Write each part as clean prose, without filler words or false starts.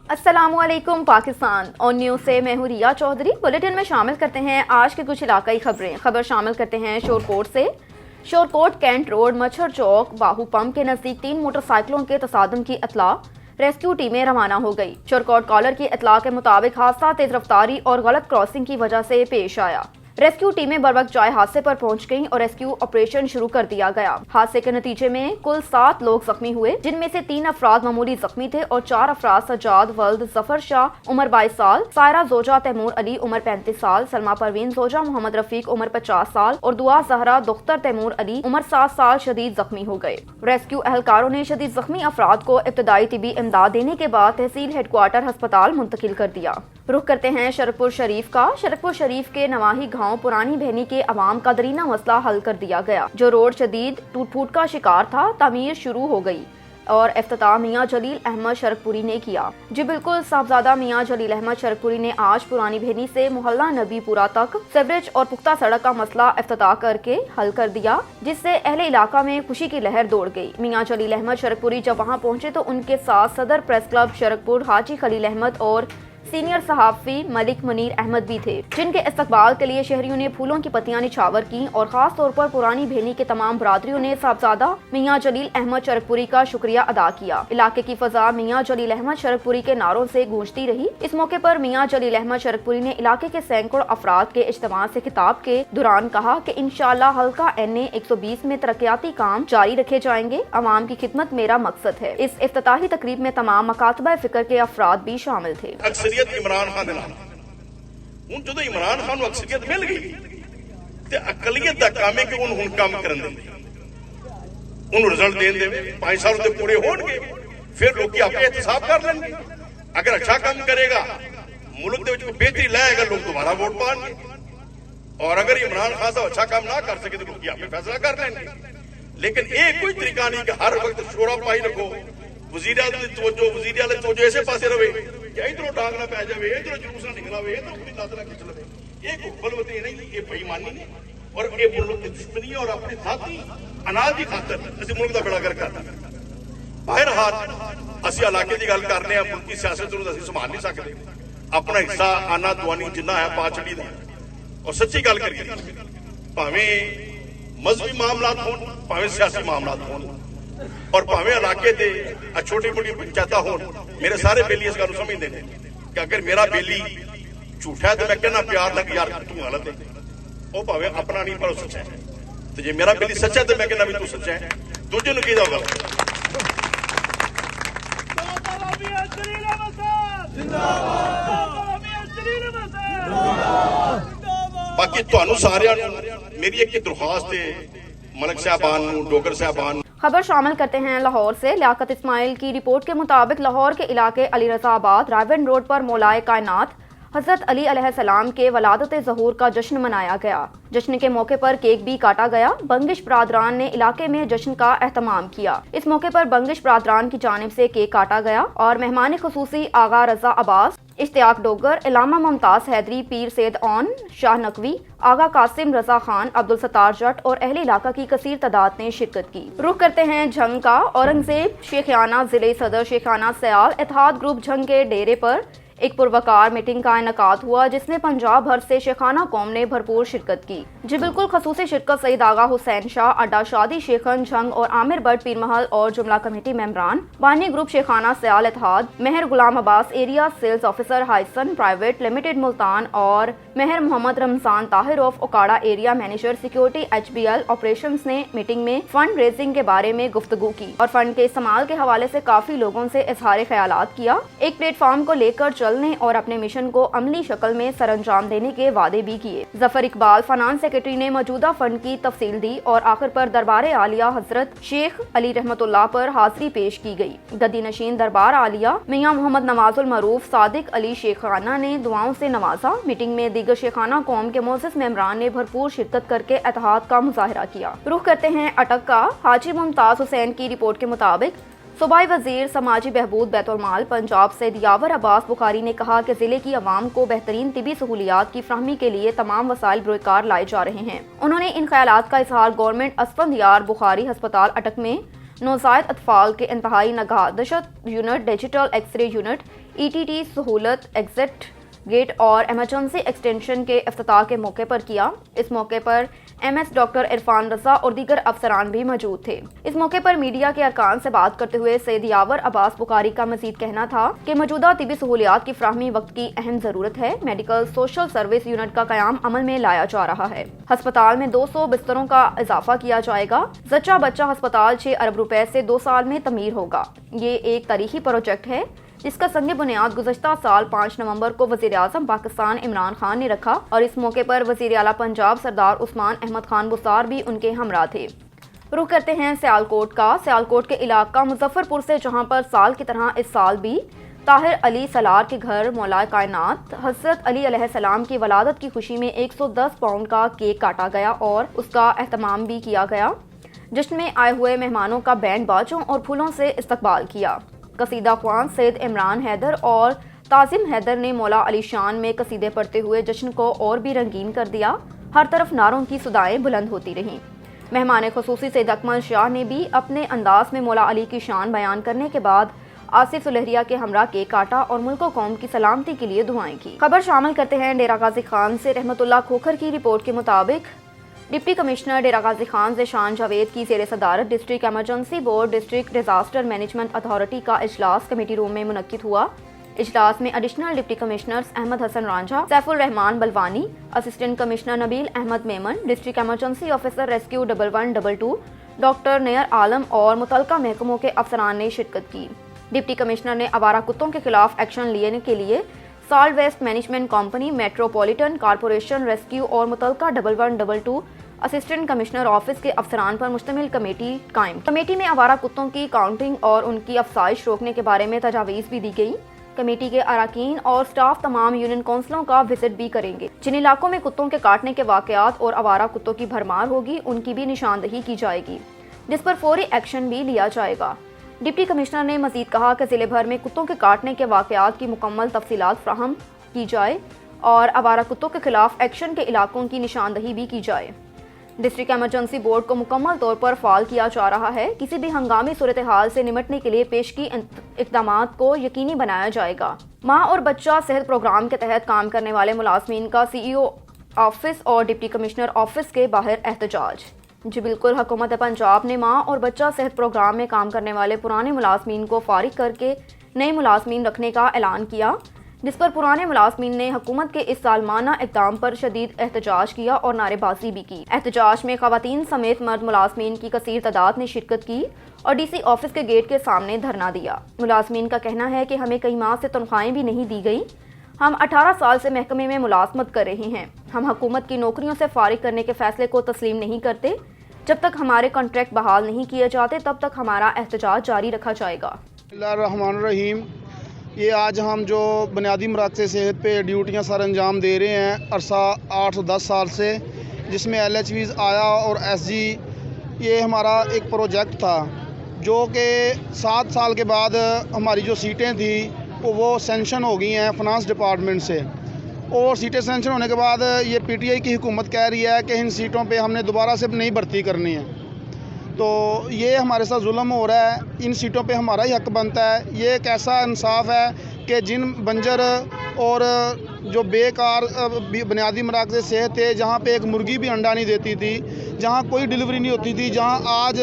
अस्सलाम वालेकुम पाकिस्तान और न्यूज़ से मैं हूँ रिया चौधरी। बुलेटिन में शामिल करते हैं आज के कुछ इलाकाई खबर शामिल करते हैं शोरकोट से। शोरकोट कैंट रोड मच्छर चौक बाहू पंप के नज़दीक 3 मोटरसाइकिलों के तसादम की इत्तला, रेस्क्यू टीमें रवाना हो गई। शोरकोट कॉलर की इत्तला के मुताबिक हादसा तेज रफ्तारी और गलत क्रॉसिंग की वजह से पेश आया। रेस्क्यू टीमें बर वक्त जाए हादसे पर पहुंच गईं और रेस्क्यू ऑपरेशन शुरू कर दिया गया। हादसे के नतीजे में कुल 7 लोग जख्मी हुए, जिनमें से 3 अफराद मामूली जख्मी थे और 4 अफराद सज्जाद वल्द जफर शाह उम्र 22 साल, सायरा जोजा तैमूर अली उम्र 35 साल, सलमा परवीन जोजा मोहम्मद रफीक उम्र 50 साल और दुआ जहरा दुख्तर तैमूर अली उम्र 7 साल शदीद जख्मी हो गए। रेस्क्यू एहलकारों ने शदीद जख्मी अफराद को इब्तदाई तिबी इमदाद देने के बाद तहसील हेडक्वार्टर अस्पताल मुंतकिल कर दिया। रुख करते हैं शरकपुर शरीफ का। शरकपुर शरीफ के नवाही गांव पुरानी बहनी के अवाम का दरीना मसला हल कर दिया गया। जो रोड शदीद टूट फूट का शिकार था, तामीर शुरू हो गई और इफ्तिताह मियाँ जलील अहमद शरकपुरी ने किया। जी बिल्कुल, साहबजादा मियाँ जलील अहमद शरकपुरी ने आज पुरानी बहनी से मोहल्ला नबीपुरा तक सीवरेज और पुख्ता सड़क का मसला इफ्तिताह करके हल कर दिया, जिससे अहले इलाका में खुशी की लहर दौड़ गई। मियाँ जलील अहमद शरकपुरी जब वहाँ पहुंचे तो उनके साथ सदर प्रेस क्लब शरकपुर हाजी खलील अहमद और सीनियर सहाफ़ी मलिक मुनीर अहमद भी थे, जिनके इस्तकबाल के लिए शहरियों ने फूलों की पत्तियां निछावर की और खास तौर पर पुरानी बहनी के तमाम बरादरियों ने साहबजादा मियाँ जलील अहमद शरकपुरी का शुक्रिया अदा किया। इलाके की फजा मियाँ जलील अहमद शरकपुरी के नारों से गूंजती रही। इस मौके पर मियाँ जलील अहमद शरकपुरी ने इलाके के सैकड़ों अफराद के इज्तिमा से खिताब के दौरान कहा कि इंशाअल्लाह हल्का NA 120 में तरक्याती काम जारी रखे जाएंगे। अवाम की खिदमत मेरा मकसद है। इस इफ्तिताही तकरीब में तमाम मकातबा फिक्र के अफराद भी शामिल थे। इमरान खान हूं जो इमरान खान अक्सरियत मिल गई ते अकलियत का काम है कि उन काम करन दे रिजल्ट देन दे 5 साल तो पूरे होंगे, फिर लोग आपे एहतसाब कर लेंगे। अगर अच्छा काम करेगा, मुल्क दे विच बेहतरी लाएगा, लोग दोबारा वोट पाएंगे। और अगर इमरान खान साहब अच्छा काम ना कर सके तो लोग आपे फैसला कर लेंगे। लेकिन एक कोई तरीका नहीं कि हर वक्त शोरा पाई रखो, वजीर आले तवज्जो ऐसे पासे रहे कि इधरों टांग ना पै जाए, इधरों जुलूस ना निकला, इधरों अपनी लात ना खिंच लवे। ये हुक्मलवती नहीं, ये बेईमानी है और ये मुल्क की दुश्मनी है और अपने साथी अनाज की खातर असं मुल्क का बेड़ा गर्क करना। बहरहाल असं इलाके की गल करने, मुल्क की सियासत नूं असं संभाल नहीं सकते। अपना हिस्सा आना दुआनी जिन्ना है पा छड़ी दा। और सच्ची गल करिए, भावें मजहबी मामलात होण, भावें सियासी मामलात होण और भावें इलाके दे छोटी मोटी पंचायत हो, मेरे सारे बेली इस गल समझते हैं कि अगर मेरा बेली झूठा है तो मैं कहना प्यार लग यार तू गलत है, वो भावें अपना नहीं पर सच्चा है। तो जे मेरा बेली सच्चा है तो मैं कहना भी तू सच्चा है, दूजे नूं कीदा गलत। बाकी तुहानू सारियां मेरी एक दरख्वास्त है, मलिक साहबान नूं, डोगर साहबान। खबर शामिल करते हैं लाहौर से। लियाकत इस्माइल की रिपोर्ट के मुताबिक लाहौर के इलाके अली रजा आबाद रायवन रोड पर मौलाए कायनात हजरत अली अलैहिस्सलाम के वलादत ज़हूर का जश्न मनाया गया। जश्न के मौके पर केक भी काटा गया। बंगिश बरादरान ने इलाके में जश्न का एहतमाम किया। इस मौके पर बंगिश बरादरान की जानिब से केक काटा गया और मेहमान खुसूसी आगा रजा अब्बास, इश्तियाक डोगर, इलामा मुमताज हैदरी, पीर सैयद औन, शाह नकवी, आगा कासिम रजा खान, अब्दुल सत्तार जट और अहले इलाका की कसीर तादाद ने शिरकत की। रुख करते हैं झंग का। औरंगजेब शेखियाना जिले सदर शेखाना सयाल इत्तेहाद ग्रुप झंग के डेरे पर एक पुरवकार मीटिंग का इनेकाद हुआ, जिसमें पंजाब भर से शेखाना कौम ने भरपूर शिरकत की। जी बिल्कुल, खसूसी शिरकत सईद आगा हुसैन शाह, अड्डा शादी शेखन झंग और आमिर बट पीरमहल और जुमला कमेटी मेंबरान, बानी ग्रुप शेखाना सयाल इत्तेहाद, Mehar Ghulam Abbas area sales officer हाइसन प्राइवेट लिमिटेड मुल्तान और Mehar Muhammad Ramzan Tahir of Okara area manager security HBL operations ने मीटिंग में फंड रेजिंग के बारे में गुफ्तगू की और फंड के इस्तेमाल के हवाले से काफी लोगों से इजहार ख्यालात किया। एक प्लेटफॉर्म को लेकर चलने और अपने मिशन को अमली शक्ल में सरअंजाम देने के वादे भी किए। जफर इकबाल फाइनेंस सेक्रेटरी ने मौजूदा फंड की तफसील दी और आखिर पर दरबार आलिया हजरत शेख अली रहमतुल्लाह पर हाजिरी पेश की गई। गद्दी नशीन दरबार आलिया मियाँ मोहम्मद नवाजुल मरूफ सादिक अली शेखाना ने दुआओं से नवाजा। मीटिंग में दीगर शेखाना कौम के मोअज़्ज़िज़ मेंबरान ने भरपूर शिरकत करके इत्तेहाद का मुजाहरा किया। रुख करते हैं अटक का। हाजी मुमताज हुसैन की रिपोर्ट के मुताबिक सूबाई वजीर समाजी बहबूद बैतुल माल पंजाब से दियावर अब्बास बुखारी ने कहा कि जिले की आवाम को बेहतरीन तिबी सहूलियात की फ्राहमी के लिए तमाम वसाइल बरोकार लाए जा रहे हैं। उन्होंने इन ख्यालात का इजहार गवर्नमेंट अस्फंदियार बुखारी अस्पताल अटक में नौज़ायद अतफाल के इंतहाई नगादशत unit, digital x ray unit, ETT सहूलत, एग्जिट गेट और एमरजेंसी एक्सटेंशन के इफ्तिताह के मौके पर किया। इस मौके पर MS डॉक्टर इरफान रज़ा और दीगर अफसरान भी मौजूद थे। इस मौके पर मीडिया के अरकान से बात करते हुए सैयद यावर अब्बास बुखारी का मजीद कहना था कि मौजूदा तिबी सहूलियात की फ्राहमी वक्त की अहम ज़रूरत है। मेडिकल सोशल सर्विस यूनिट का क़याम अमल में लाया जा रहा है। हस्पताल में 200 बिस्तरों का इजाफा किया जाएगा। जच्चा बच्चा हस्पताल 6 अरब रुपए से 2 साल में तमीर होगा। ये एक तारीखी प्रोजेक्ट है जिसका संग बुनियाद गुज़श्ता साल 5 नवंबर को वज़ीर-ए-आज़म पाकिस्तान इमरान खान ने रखा और इस मौके पर वज़ीर आला पंजाब सरदार उस्मान अहमद खान बुसार भी उनके हमरा थे। रुख करते हैं सियालकोट का। सियालकोट के इलाका मुजफ्फरपुर से, जहां पर साल की तरह इस साल भी ताहिर अली सलार के घर मौला कायनात हज़रत अली अलैहिस्सलाम की वलादत की खुशी में 110 पाउंड का केक काटा गया और उसका एहतमाम भी किया गया। जश्न में आए हुए मेहमानों का बैंड बाजों और फूलों से इस्तकबाल किया। कसीदा ख्वान सैयद इमरान हैदर और ताजिम हैदर ने मौला अली शान में कसीदे पढ़ते हुए जश्न को और भी रंगीन कर दिया। हर तरफ नारों की सदाएं बुलंद होती रहीं। मेहमान खुसूसी सैयद अकमल शाह ने भी अपने अंदाज में मौला अली की शान बयान करने के बाद आसिफ सुलहरिया के हमरा केक काटा और मुल्क व कौम की सलामती के लिए दुआएं की। खबर शामिल करते हैं डेरा गाजी खान से। रहमतुल्लाह खोखर की रिपोर्ट के मुताबिक डिप्टी कमिश्नर डेरा गाजी खान ज़ेशान जावेद की ज़ेर सदारत district emergency board, district disaster management authority का इजलास कमेटी रूम में मुनक्किद हुआ। इजलास में additional deputy commissioners Ahmad Hassan Ranjha, Saiful Rehman Balwani, assistant commissioner Nabeel Ahmed Memon, district emergency officer rescue 1122, doctor Nayyar Alam और मुतलका महकमों के अफसरान ने शिरकत की। डिप्टी कमिश्नर ने आवारा कुत्तों के खिलाफ एक्शन लेने के लिए solid waste management company, metropolitan corporation, rescue और मुतलका 1122 असिस्टेंट कमिश्नर ऑफिस के अफसरान पर मुश्तमिल कमेटी कायम। कमेटी में आवारा कुत्तों की काउंटिंग और उनकी अफसाइश रोकने के बारे में तजावीज़ भी दी गई। कमेटी के अराकीन और स्टाफ तमाम यूनियन काउंसिलों का विजिट भी करेंगे। जिन इलाकों में कुत्तों के काटने के वाकयात और आवारा कुत्तों की भरमार होगी उनकी भी निशानदही की जाएगी, जिस पर फौरी एक्शन भी लिया जाएगा। डिप्टी कमिश्नर ने मजीद कहा कि ज़िले भर में कुत्तों के काटने के वाकयात की मुकम्मल तफसीलात फराहम की जाए और आवारा कुत्तों के खिलाफ एक्शन के इलाकों की निशानदही भी की जाए। डिस्ट्रिक्ट एमरजेंसी बोर्ड को मुकम्मल तौर पर फाल किया जा रहा है। किसी भी हंगामी सूरत हाल से निमटने के लिए पेश की इक़दामात को यकीनी बनाया जाएगा। माँ और बच्चा सेहत प्रोग्राम के तहत काम करने वाले मुलाजमीन का CEO ऑफिस और डिप्टी कमिश्नर ऑफिस के बाहर एहतजाज। जी बिल्कुल, हुकूमत पंजाब ने माँ और बच्चा सेहत प्रोग्राम में काम करने वाले पुराने मुलाजमीन को फारिग करके नए मुलाजमीन रखने का ऐलान किया, जिस पर पुराने मुलाजमीन ने हुकूमत के इस सालमाना इक़दाम पर शदीद एहतजाज किया और नारेबाजी भी की। एहतजाज में ख़वातीन समेत मर्द मुलाजमीन की कसीर तादाद ने शिरकत की और DC ऑफिस के गेट के सामने धरना दिया। मुलाजमीन का कहना है कि हमें कई माह से तनख्वाहें भी नहीं दी गई। हम 18 साल से महकमे में मुलाजमत कर रहे हैं। हम हुकूमत की नौकरियों से फारिग करने के फैसले को तस्लीम नहीं करते। जब तक हमारे कॉन्ट्रैक्ट बहाल नहीं किए जाते तब तक हमारा एहतजाज जारी रखा जाएगा। बिस्मिल्लाहिर्रहमानिर्रहीम। ये आज हम जो बुनियादी मराकज़ सेहत पे ड्यूटियाँ सर अंजाम दे रहे हैं अरसा 810 साल से, जिसमें LHVs आया और SG, ये हमारा एक प्रोजेक्ट था जो कि 7 साल के बाद हमारी जो सीटें थी वो सेंशन हो गई हैं फाइनेंस डिपार्टमेंट से, और सीटें सेंशन होने के बाद ये PTI की हुकूमत कह रही है कि इन सीटों पे हमने दोबारा से नहीं भर्ती करनी है। तो ये हमारे साथ जुल्म हो रहा है। इन सीटों पे हमारा ही हक बनता है। ये एक ऐसा इंसाफ है कि जिन बंजर और जो बेकार बुनियादी मराकज़ सेहत थे, जहाँ पे एक मुर्गी भी अंडा नहीं देती थी, जहाँ कोई डिलीवरी नहीं होती थी, जहाँ आज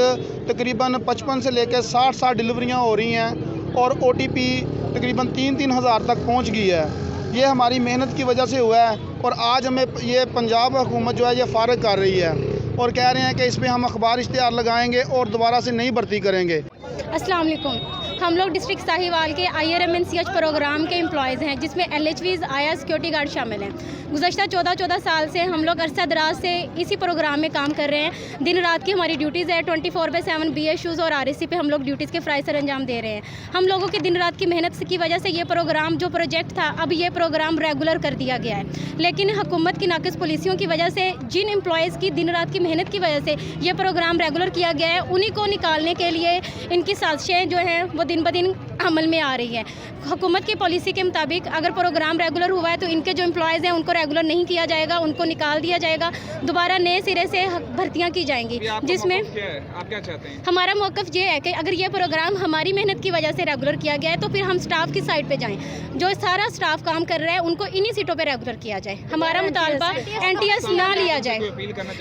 तकरीबन 55 से लेकर 60 डिलीवरियाँ हो रही हैं और OTP तकरीबन 3-3 हज़ार तक पहुँच गई है। ये हमारी मेहनत की वजह से हुआ है और आज हमें ये पंजाब हुकूमत जो है ये फारिग कर रही है और कह रहे हैं कि इस पर हम अखबार इश्तिहार लगाएंगे और दोबारा से नहीं भर्ती करेंगे। अस्सलाम वालेकुम। हम लोग डिस्ट्रिक्ट साहिवाल के IRMNCH प्रोग्राम के एम्प्लॉयज़ हैं, जिसमें LHVs, आया सिक्योरिटी गार्ड शामिल हैं। गुज़श्ता 14 साल से हम लोग अरसा दराज से इसी प्रोग्राम में काम कर रहे हैं। दिन रात की हमारी ड्यूटीज़ है। 24/7 BSUs और RSC पे हम लोग ड्यूटीज़ के फ्राई सर अंजाम दे रहे हैं। हम लोगों की दिन रात की मेहनत की वजह से ये प्रोग्राम, जो प्रोजेक्ट था, अब ये प्रोग्राम रेगुलर कर दिया गया है। लेकिन हुकूमत की नाक़िस पॉलिसियों की वजह से, जिन एम्प्लॉयज़ की दिन रात की मेहनत की वजह से ये प्रोग्राम रेगुलर किया गया है, उन्हीं को निकालने के लिए इनकी साजिशें जो हैं वो दिन ब दिन अमल में आ रही है। हुकूमत की पॉलिसी के मुताबिक अगर प्रोग्राम रेगुलर हुआ है तो इनके जो एम्प्लॉयज़ हैं उनको रेगुलर नहीं किया जाएगा, उनको निकाल दिया जाएगा, दोबारा नए सिरे से भर्तियाँ की जाएंगी। जिसमें आप क्या चाहते हैं? हमारा मौक़िफ़ ये है कि अगर ये प्रोग्राम हमारी मेहनत की वजह से रेगुलर किया गया है तो फिर हम स्टाफ की साइड पे जाएं। जो सारा स्टाफ काम कर रहा है उनको इन्हीं सीटों पे रेगुलर किया जाए। हमारा मुतालबा NTS ना लिया जाए।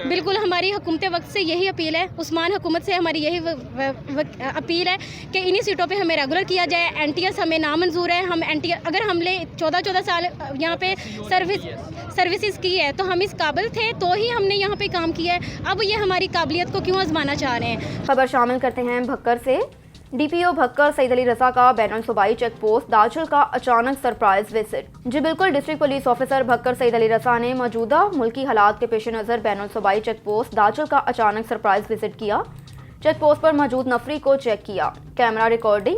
बिल्कुल, हमारी हुकूमत वक्त से यही अपील है, उस्मान हुकूमत से हमारी यही अपील है कि इन्हीं सीटों पे हमें रेगुलर किया जाए। NTS हमें नामंजूर है। हम NTS अगर हमने 14 साल यहाँ पे सर्विसेज की है तो हम इस काबिल थे तो ही हमने यहाँ पे काम किया है। अब ये हमारी काबिलियत को क्यों आजमाना चाह रहे हैं। खबर शामिल करते हैं भक्कर से। DPO भक्कर सईद अली रज़ा का बैनुल सूबाई चेक पोस्ट दाचल का अचानक सरप्राइज विजिट। जी बिल्कुल, district police officer Bhakkar Saeed Ali Raza ने मौजूदा मुल्की हालात के पेश नज़र बैनुल सूबाई चेक पोस्ट दाचल का अचानक सरप्राइज विजिट किया। चेक पोस्ट पर मौजूद नफरी को चेक किया, कैमरा रिकॉर्डिंग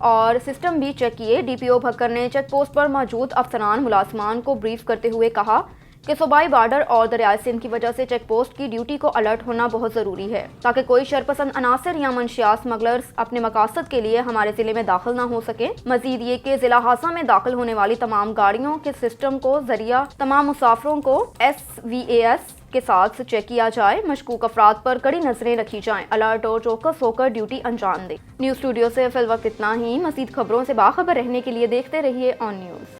और सिस्टम भी चेक किए। DPO भक्कर ने चेक पोस्ट पर मौजूद अफसरान मुलाजमान को ब्रीफ करते हुए कहा कि सूबाई बॉर्डर और दरियाए सिंध की वजह से चेक पोस्ट की ड्यूटी को अलर्ट होना बहुत ज़रूरी है ताकि कोई शरपसंद अनासर या मंशियात स्मगलर्स अपने मकासद के लिए हमारे ज़िले में दाखिल ना हो सके। मजीद ये कि ज़िला हासा में दाखिल होने वाली तमाम गाड़ियों के सिस्टम को जरिया तमाम मुसाफिरों को SVAS के साथ चेक किया जाए। मशकूक अफराद पर कड़ी नजरें रखी जाएं, अलर्ट और चौकस होकर ड्यूटी अंजाम दें। न्यूज़ स्टूडियो से फिल वक्त इतना ही। मज़ीद खबरों से बाखबर रहने के लिए देखते रहिए ऑन न्यूज़।